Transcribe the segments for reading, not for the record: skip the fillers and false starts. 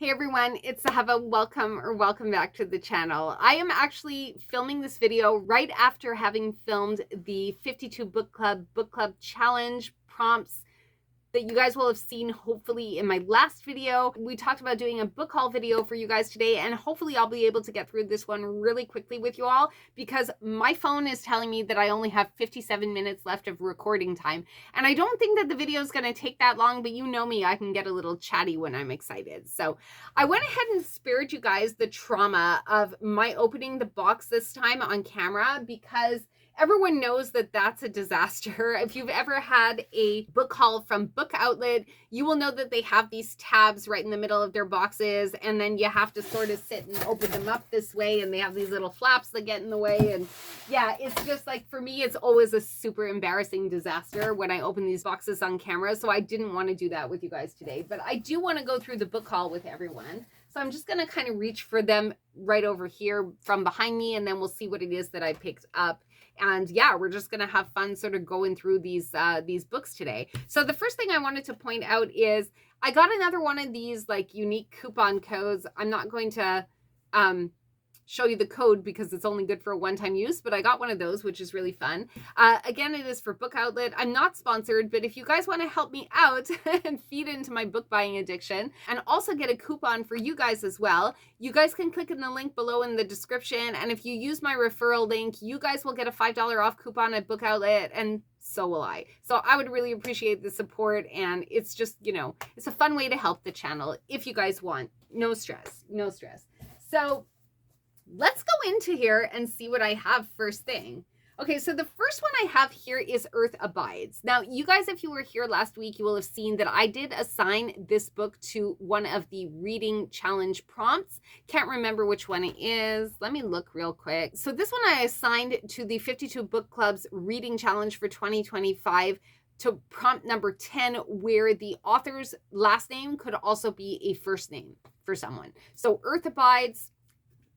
Hey everyone, it's Zahava. Welcome back to the channel. I am actually filming this video right after having filmed the 52 book club challenge prompts that you guys will have seen hopefully in my last video. We talked about doing a book haul video for you guys today, and hopefully I'll be able to get through this one really quickly with you all because my phone is telling me that I only have 57 minutes left of recording time. And I don't think that the video is going to take that long, but you know me, I can get a little chatty when I'm excited. So I went ahead and spared you guys the trauma of my opening the box this time on camera because everyone knows that that's a disaster. If you've ever had a book haul from Book Outlet, you will know that they have these tabs right in the middle of their boxes, and then you have to sort of sit and open them up this way, and they have these little flaps that get in the way. And yeah, it's just like, for me, it's always a super embarrassing disaster when I open these boxes on camera. So I didn't want to do that with you guys today, but I do want to go through the book haul with everyone. So I'm just going to kind of reach for them right over here from behind me, and then we'll see what it is that I picked up. And yeah, we're just going to have fun sort of going through these books today. So the first thing I wanted to point out is I got another one of these like unique coupon codes. I'm not going to show you the code because it's only good for a one-time use, but I got one of those, which is really fun. Again, it is for Book Outlet. I'm not sponsored, but if you guys want to help me out and feed into my book buying addiction and also get a coupon for you guys as well, you guys can click in the link below in the description. And if you use my referral link, you guys will get a $5 off coupon at Book Outlet, and so will I. So I would really appreciate the support, and it's just, you know, it's a fun way to help the channel if you guys want. No stress, no stress. So let's go into here and see what I have first thing. Okay, so the first one I have here is Earth Abides. Now, you guys, if you were here last week, you will have seen that I did assign this book to one of the reading challenge prompts. Can't remember which one it is. Let me look real quick. So this one I assigned to the 52 Book Club's reading challenge for 2025 to prompt number 10, where the author's last name could also be a first name for someone. So Earth Abides,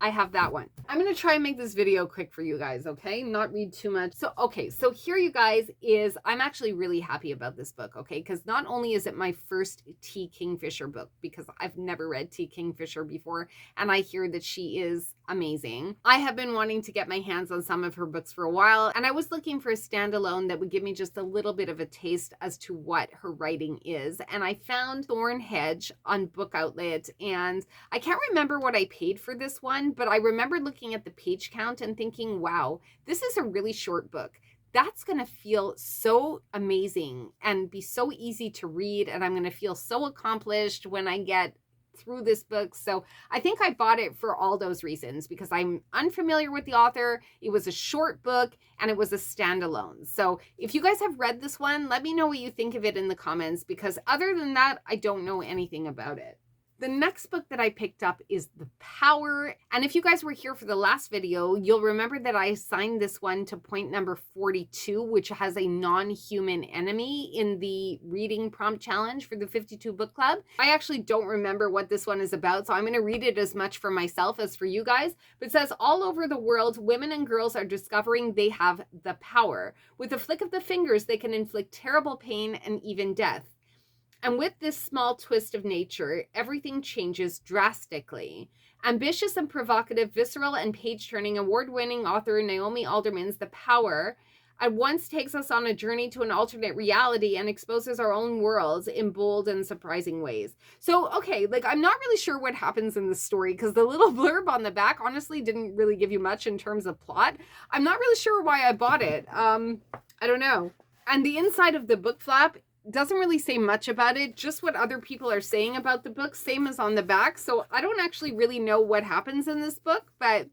I have that one. I'm going to try and make this video quick for you guys, okay? Not read too much. So, okay, so here you guys is, I'm actually really happy about this book, okay? Because not only is it my first T. Kingfisher book, because I've never read T. Kingfisher before, and I hear that she is amazing. I have been wanting to get my hands on some of her books for a while, and I was looking for a standalone that would give me just a little bit of a taste as to what her writing is. And I found Thorn Hedge on Book Outlet, and I can't remember what I paid for this one, but I remember looking at the page count and thinking, wow, this is a really short book. That's going to feel so amazing and be so easy to read, and I'm going to feel so accomplished when I get through this book. So I think I bought it for all those reasons, because I'm unfamiliar with the author. It was a short book and it was a standalone. So if you guys have read this one, let me know what you think of it in the comments, because other than that, I don't know anything about it. The next book that I picked up is The Power. And if you guys were here for the last video, you'll remember that I assigned this one to point number 42, which has a non-human enemy in the reading prompt challenge for the 52 Book Club. I actually don't remember what this one is about, so I'm going to read it as much for myself as for you guys. But it says, all over the world, women and girls are discovering they have the power. With a flick of the fingers, they can inflict terrible pain and even death. And with this small twist of nature, everything changes drastically. Ambitious and provocative, visceral and page-turning, award-winning author Naomi Alderman's The Power at once takes us on a journey to an alternate reality and exposes our own worlds in bold and surprising ways. So, okay, like, I'm not really sure what happens in this story, because the little blurb on the back honestly didn't really give you much in terms of plot. I'm not really sure why I bought it. I don't know. And the inside of the book flap doesn't really say much about it, just what other people are saying about the book, same as on the back. So I don't actually really know what happens in this book, but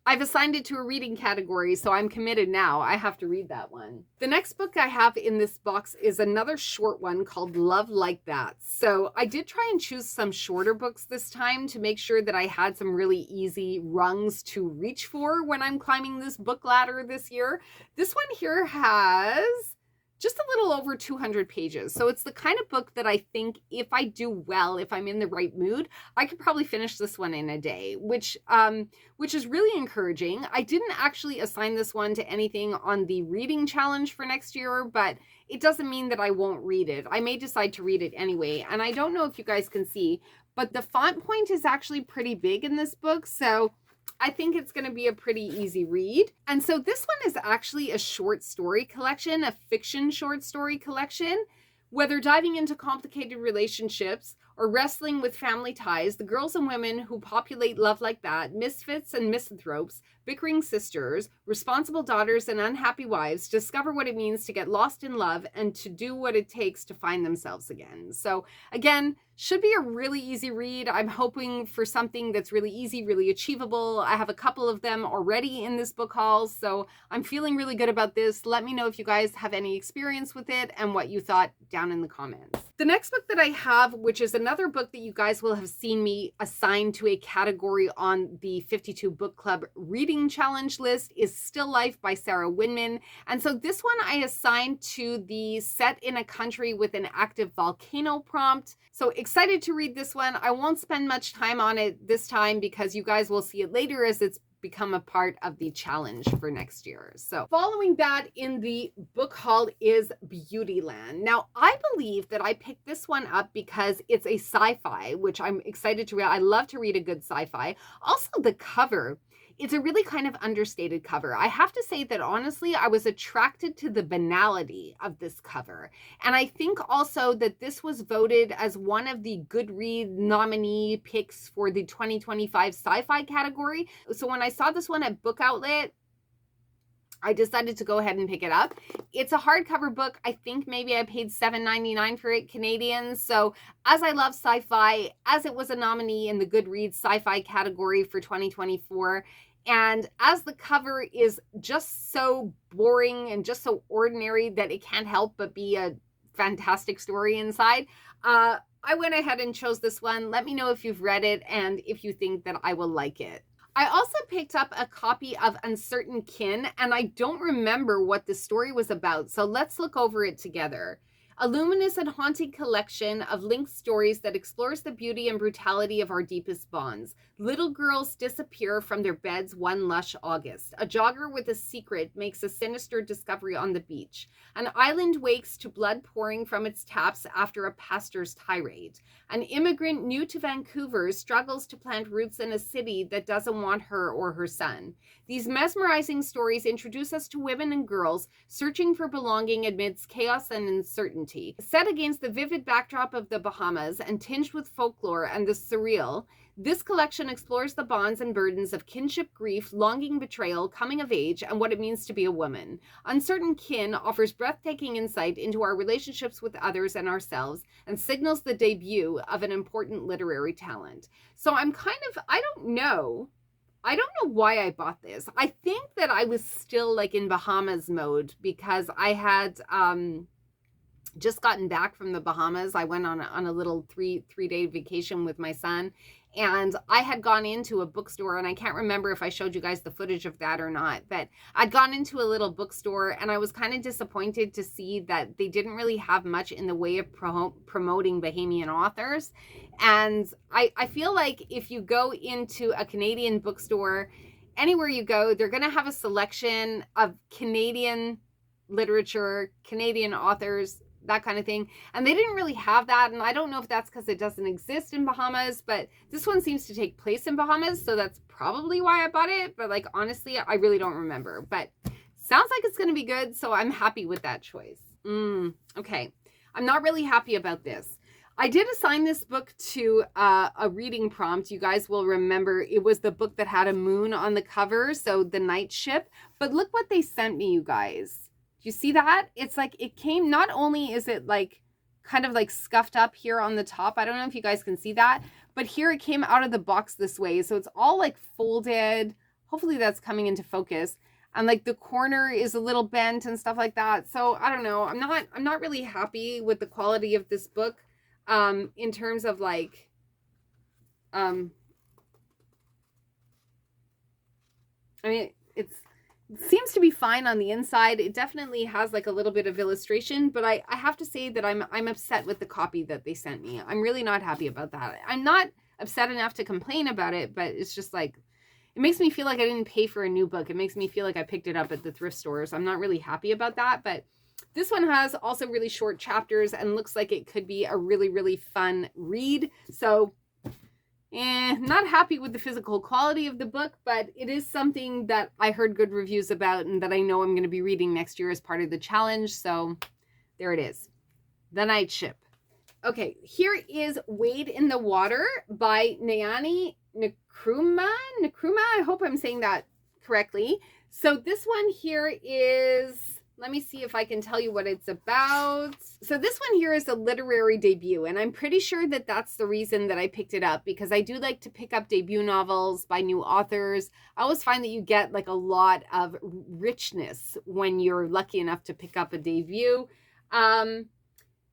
I've assigned it to a reading category, so I'm committed now. I have to read that one. The next book I have in this box is another short one called Love Like That. So I did try and choose some shorter books this time to make sure that I had some really easy rungs to reach for when I'm climbing this book ladder this year. This one here has just a little over 200 pages. So it's the kind of book that I think if I do well, if I'm in the right mood, I could probably finish this one in a day, which is really encouraging. I didn't actually assign this one to anything on the reading challenge for next year, but it doesn't mean that I won't read it. I may decide to read it anyway. And I don't know if you guys can see, but the font point is actually pretty big in this book, so I think it's going to be a pretty easy read. And so this one is actually a short story collection, a fiction short story collection. Whether diving into complicated relationships or wrestling with family ties, the girls and women who populate Love Like That, misfits and misanthropes, bickering sisters, responsible daughters, and unhappy wives discover what it means to get lost in love and to do what it takes to find themselves again. So again, should be a really easy read. I'm hoping for something that's really easy, really achievable. I have a couple of them already in this book haul, so I'm feeling really good about this. Let me know if you guys have any experience with it and what you thought down in the comments. The next book that I have, which is another book that you guys will have seen me assign to a category on the 52 Book Club Reading Challenge list, is Still Life by Sarah Winman. And so this one I assigned to the Set in a Country with an Active Volcano prompt. So excited to read this one. I won't spend much time on it this time because you guys will see it later as it's become a part of the challenge for next year. So following that in the book haul is Beautyland. Now, I believe that I picked this one up because it's a sci-fi, which I'm excited to read. I love to read a good sci-fi. Also, the cover. It's a really kind of understated cover. I have to say that honestly, I was attracted to the banality of this cover. And I think also that this was voted as one of the Goodreads nominee picks for the 2025 sci-fi category. So when I saw this one at Book Outlet, I decided to go ahead and pick it up. It's a hardcover book. I think maybe I paid $7.99 for it Canadian. So as I love sci-fi, as it was a nominee in the Goodreads sci-fi category for 2024, and as the cover is just so boring and just so ordinary that it can't help but be a fantastic story inside, I went ahead and chose this one. Let me know if you've read it and if you think that I will like it. I also picked up a copy of Uncertain Kin, and I don't remember what the story was about, so let's look over it together. A luminous and haunting collection of linked stories that explores the beauty and brutality of our deepest bonds. Little girls disappear from their beds one lush August. A jogger with a secret makes a sinister discovery on the beach. An island wakes to blood pouring from its taps after a pastor's tirade. An immigrant new to Vancouver struggles to plant roots in a city that doesn't want her or her son. These mesmerizing stories introduce us to women and girls searching for belonging amidst chaos and uncertainty. Set against the vivid backdrop of the Bahamas and tinged with folklore and the surreal, this collection explores the bonds and burdens of kinship, grief, longing, betrayal, coming of age, and what it means to be a woman. Uncertain Kin offers breathtaking insight into our relationships with others and ourselves and signals the debut of an important literary talent. So I don't know why I bought this. I think that I was still like in Bahamas mode because I had just gotten back from the Bahamas. I went on a little three-day vacation with my son, and I had gone into a bookstore, and I can't remember if I showed you guys the footage of that or not, but I'd gone into a little bookstore, and I was kind of disappointed to see that they didn't really have much in the way of promoting Bahamian authors. And I feel like if you go into a Canadian bookstore, anywhere you go, they're going to have a selection of Canadian literature, Canadian authors, that kind of thing. And they didn't really have that. And I don't know if that's because it doesn't exist in Bahamas, but this one seems to take place in Bahamas. So that's probably why I bought it. But like, honestly, I really don't remember, but sounds like it's going to be good. So I'm happy with that choice. Okay. I'm not really happy about this. I did assign this book to a reading prompt. You guys will remember it was the book that had a moon on the cover. So The Night Ship. But look what they sent me, you guys. Do you see that? It's like it came, not only is it like kind of like scuffed up here on the top. I don't know if you guys can see that, but here it came out of the box this way. So it's all like folded. Hopefully that's coming into focus. And like the corner is a little bent and stuff like that. So I don't know. I'm not really happy with the quality of this book in terms of like I mean, it seems to be fine on the inside. It definitely has like a little bit of illustration, but I have to say that I'm upset with the copy that they sent me. I'm really not happy about that. I'm not upset enough to complain about it, but it's just like, it makes me feel like I didn't pay for a new book. It makes me feel like I picked it up at the thrift stores. I'm not really happy about that, but this one has also really short chapters and looks like it could be a really, really fun read. So Not happy with the physical quality of the book, but it is something that I heard good reviews about and that I know I'm going to be reading next year as part of the challenge. So there it is. The Night Ship. Okay, here is Wade in the Water by Nayani Nkrumah. I hope I'm saying that correctly. So this one here is, let me see if I can tell you what it's about. So this one here is a literary debut, and I'm pretty sure that that's the reason that I picked it up, because I do like to pick up debut novels by new authors. I always find that you get like a lot of richness when you're lucky enough to pick up a debut.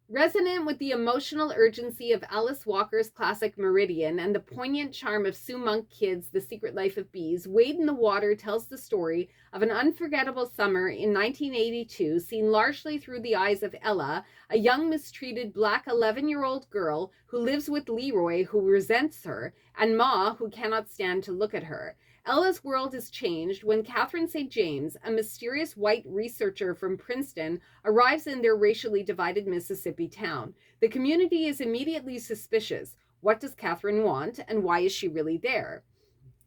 Resonant with the emotional urgency of Alice Walker's classic Meridian and the poignant charm of Sue Monk Kidd's The Secret Life of Bees, Wade in the Water tells the story of an unforgettable summer in 1982, seen largely through the eyes of Ella, a young mistreated black 11-year-old girl who lives with Leroy, who resents her, and Ma, who cannot stand to look at her. Ella's world is changed when Catherine St. James, a mysterious white researcher from Princeton, arrives in their racially divided Mississippi town. The community is immediately suspicious. What does Catherine want, and why is she really there?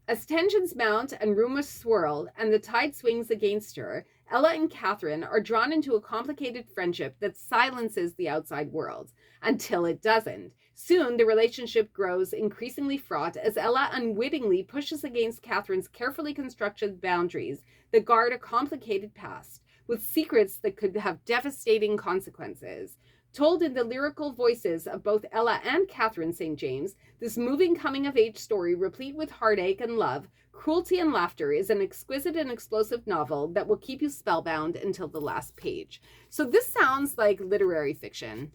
As tensions mount and rumors swirl and the tide swings against her, Ella and Catherine are drawn into a complicated friendship that silences the outside world, until it doesn't. Soon, the relationship grows increasingly fraught as Ella unwittingly pushes against Catherine's carefully constructed boundaries that guard a complicated past, with secrets that could have devastating consequences. Told in the lyrical voices of both Ella and Catherine St. James, this moving coming-of-age story, replete with heartache and love, cruelty and laughter, is an exquisite and explosive novel that will keep you spellbound until the last page. So this sounds like literary fiction.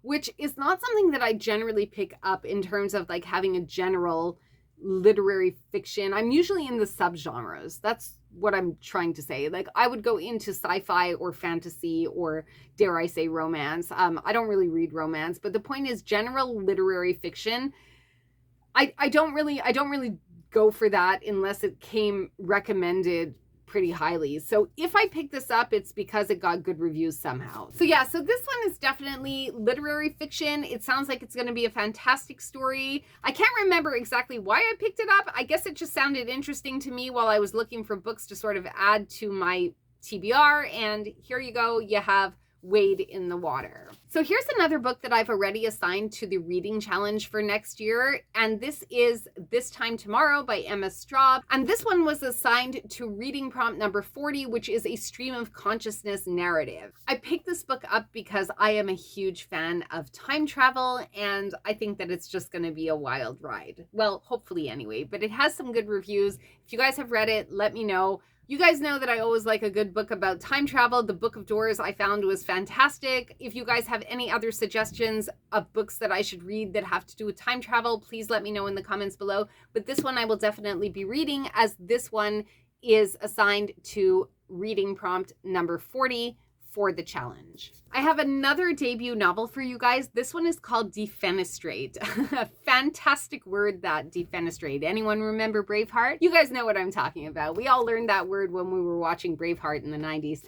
Which is not something that I generally pick up in terms of like having a general literary fiction. I'm usually in the subgenres. That's what I'm trying to say. Like I would go into sci-fi or fantasy or, dare I say, romance. I don't really read romance, but the point is general literary fiction. I don't really go for that unless it came recommended pretty highly. So if I picked this up, it's because it got good reviews somehow. So yeah, so this one is definitely literary fiction. It sounds like it's going to be a fantastic story. I can't remember exactly why I picked it up. I guess it just sounded interesting to me while I was looking for books to sort of add to my TBR. And here you go. You have Wade in the Water. So here's another book that I've already assigned to the reading challenge for next year, and this is This Time Tomorrow by Emma Straub, and this one was assigned to reading prompt number 40, which is a stream of consciousness narrative. I picked this book up because I am a huge fan of time travel, and I think that it's just going to be a wild ride. Well, hopefully anyway, but it has some good reviews. If you guys have read it, let me know. You guys know that I always like a good book about time travel. The Book of Doors I found was fantastic. If you guys have any other suggestions of books that I should read that have to do with time travel, please let me know in the comments below. But this one I will definitely be reading, as this one is assigned to reading prompt number 40 for the challenge. I have another debut novel for you guys. This one is called Defenestrate. A fantastic word, that defenestrate. Anyone remember Braveheart? You guys know what I'm talking about. We all learned that word when we were watching Braveheart in the 90s.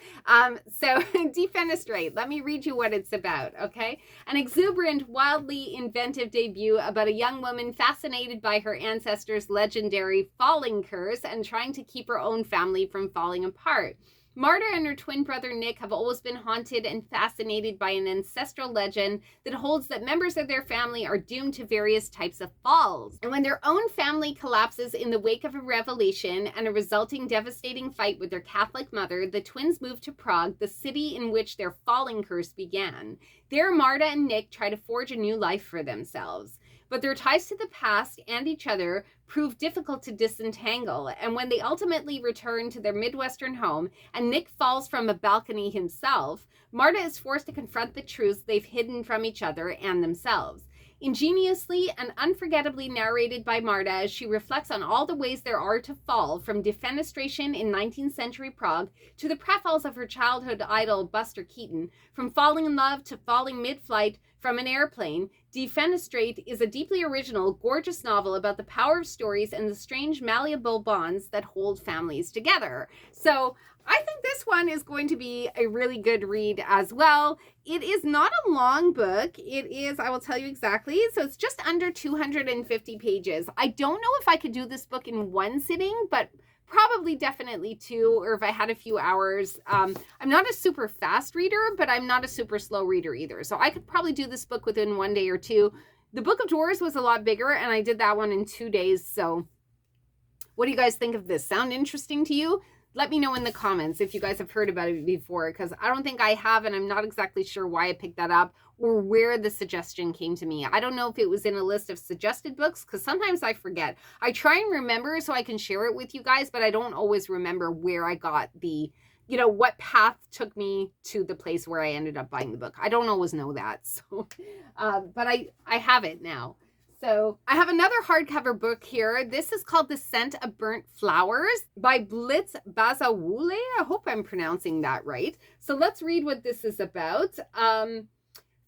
So Defenestrate, let me read you what it's about, okay? An exuberant, wildly inventive debut about a young woman fascinated by her ancestors' legendary falling curse and trying to keep her own family from falling apart. Marta and her twin brother Nick have always been haunted and fascinated by an ancestral legend that holds that members of their family are doomed to various types of falls. And when their own family collapses in the wake of a revelation and a resulting devastating fight with their Catholic mother, the twins move to Prague, the city in which their falling curse began. There, Marta and Nick try to forge a new life for themselves. But their ties to the past and each other prove difficult to disentangle, and when they ultimately return to their Midwestern home and Nick falls from a balcony himself, Marta is forced to confront the truths they've hidden from each other and themselves. Ingeniously and unforgettably narrated by Marta as she reflects on all the ways there are to fall, from defenestration in 19th century Prague to the pratfalls of her childhood idol Buster Keaton, from falling in love to falling mid-flight, From an Airplane, Defenestrate is a deeply original, gorgeous novel about the power of stories and the strange, malleable bonds that hold families together. So I think this one is going to be a really good read as well. It is not a long book. It is, I will tell you exactly, so it's just under 250 pages. I don't know if I could do this book in one sitting, but probably definitely two, or if I had a few hours. I'm not a super fast reader, but I'm not a super slow reader either. So I could probably do this book within one day or two. The Book of Dwarves was a lot bigger, and I did that one in 2 days. So what do you guys think of this? Sound interesting to you? Let me know in the comments if you guys have heard about it before, because I don't think I have, and I'm not exactly sure why I picked that up or where the suggestion came to me. I don't know if it was in a list of suggested books, because sometimes I forget. I try and remember so I can share it with you guys, but I don't always remember where I got the, you know, what path took me to the place where I ended up buying the book. I don't always know that. So, but I have it now. So I have another hardcover book here. This is called The Scent of Burnt Flowers by Blitz Bazawule. I hope I'm pronouncing that right. So let's read what this is about.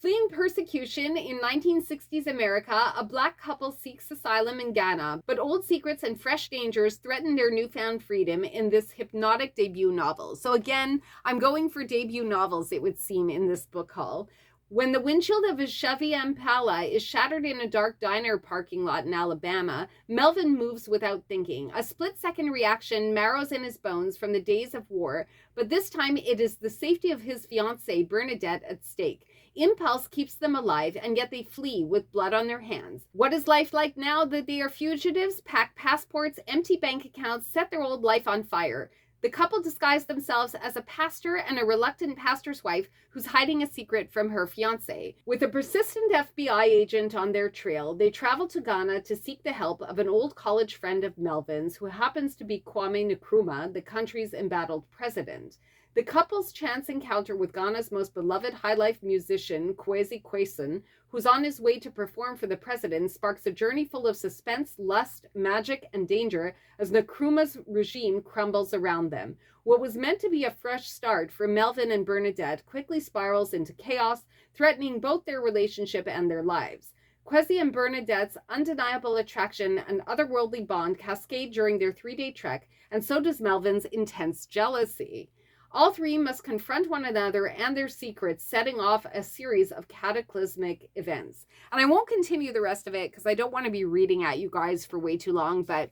Fleeing persecution in 1960s America, a Black couple seeks asylum in Ghana, but old secrets and fresh dangers threaten their newfound freedom in this hypnotic debut novel. So again, I'm going for debut novels, it would seem, in this book haul. When the windshield of his Chevy Impala is shattered in a dark diner parking lot in Alabama, Melvin moves without thinking. A split-second reaction marrows in his bones from the days of war, but this time it is the safety of his fiancée, Bernadette, at stake. Impulse keeps them alive, and yet they flee with blood on their hands. What is life like now that they are fugitives? Pack passports, empty bank accounts, set their old life on fire. The couple disguise themselves as a pastor and a reluctant pastor's wife who's hiding a secret from her fiancé. With a persistent FBI agent on their trail, they travel to Ghana to seek the help of an old college friend of Melvin's who happens to be Kwame Nkrumah, the country's embattled president. The couple's chance encounter with Ghana's most beloved high-life musician, Kwesi Kweson, who's on his way to perform for the president, sparks a journey full of suspense, lust, magic, and danger as Nkrumah's regime crumbles around them. What was meant to be a fresh start for Melvin and Bernadette quickly spirals into chaos, threatening both their relationship and their lives. Kwesi and Bernadette's undeniable attraction and otherworldly bond cascade during their 3-day trek, and so does Melvin's intense jealousy. All three must confront one another and their secrets, setting off a series of cataclysmic events. And I won't continue the rest of it because I don't want to be reading at you guys for way too long. But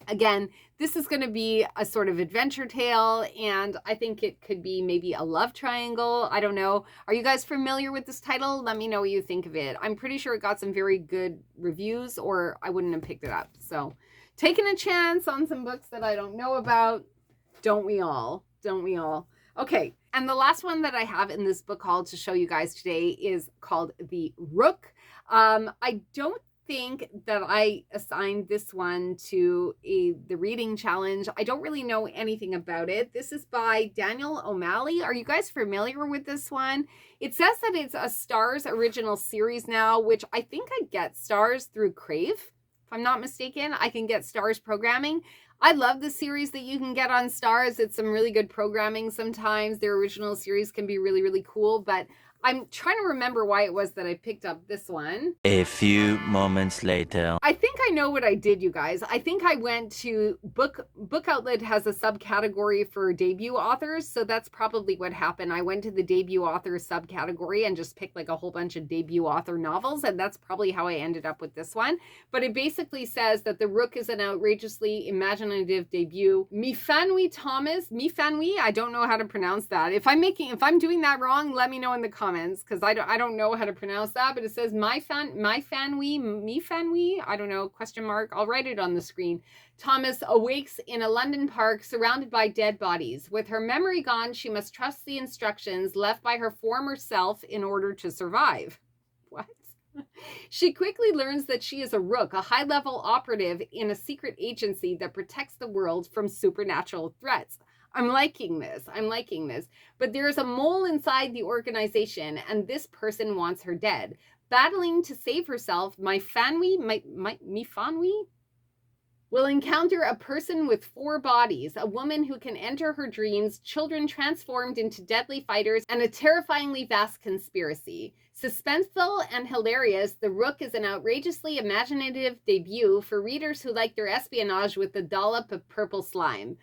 again, this is going to be a sort of adventure tale, and I think it could be maybe a love triangle. I don't know. Are you guys familiar with this title? Let me know what you think of it. I'm pretty sure it got some very good reviews, or I wouldn't have picked it up. So taking a chance on some books that I don't know about, don't we all? Don't we all? Okay, and the last one that I have in this book haul to show you guys today is called The Rook. I don't think that I assigned this one to the reading challenge. I don't really know anything about it. This is by Daniel O'Malley. Are you guys familiar with this one? It says that it's a Starz original series now, which I think I get Starz through Crave. If I'm not mistaken, I can get Starz programming. I love the series that you can get on Starz. It's some really good programming sometimes. Their original series can be really, really cool, but I'm trying to remember why it was that I picked up this one. A few moments later. I think I know what I did, you guys. I think I went to Book Outlet has a subcategory for debut authors, so that's probably what happened. I went to the debut author subcategory and just picked like a whole bunch of debut author novels, and that's probably how I ended up with this one. But it basically says that The Rook is an outrageously imaginative debut. Mifanwi Thomas, I don't know how to pronounce that. If I'm doing that wrong, let me know in the comments, because I don't know how to pronounce that, but it says Mifanwi, I don't know, question mark. I'll write it on the screen. Thomas awakes in a London park surrounded by dead bodies. With her memory gone, she must trust the instructions left by her former self in order to survive. What? She quickly learns that she is a rook, a high-level operative in a secret agency that protects the world from supernatural threats. I'm liking this. But there's a mole inside the organization, and this person wants her dead. Battling to save herself, Mifanwi will encounter a person with 4 bodies, a woman who can enter her dreams, children transformed into deadly fighters, and a terrifyingly vast conspiracy. Suspenseful and hilarious, The Rook is an outrageously imaginative debut for readers who like their espionage with a dollop of purple slime.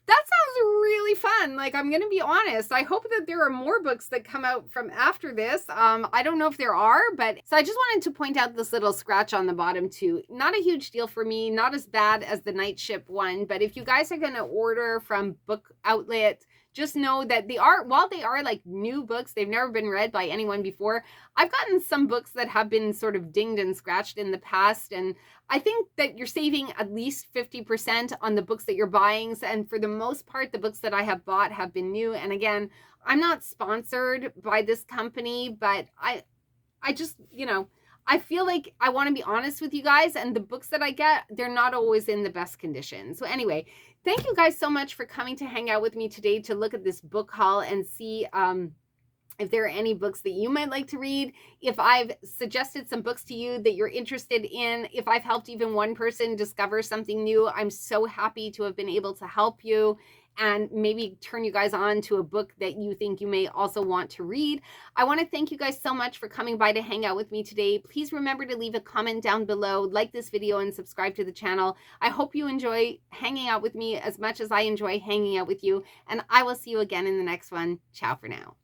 That sounds really fun. Like, I'm gonna be honest, I hope that there are more books that come out from after this. I don't know if there are, but so I just wanted to point out this little scratch on the bottom too. Not a huge deal for me, not as bad as the Night Ship one, but if you guys are gonna order from Book Outlet, just know that they are, while they are like new books, they've never been read by anyone before. I've gotten some books that have been sort of dinged and scratched in the past, and I think that you're saving at least 50% on the books that you're buying. And for the most part, the books that I have bought have been new. And again, I'm not sponsored by this company, but I just, I feel like I want to be honest with you guys, and the books that I get, they're not always in the best condition. So anyway, thank you guys so much for coming to hang out with me today to look at this book haul and see if there are any books that you might like to read, if I've suggested some books to you that you're interested in, if I've helped even one person discover something new, I'm so happy to have been able to help you and maybe turn you guys on to a book that you think you may also want to read. I want to thank you guys so much for coming by to hang out with me today. Please remember to leave a comment down below, like this video, and subscribe to the channel. I hope you enjoy hanging out with me as much as I enjoy hanging out with you, and I will see you again in the next one. Ciao for now.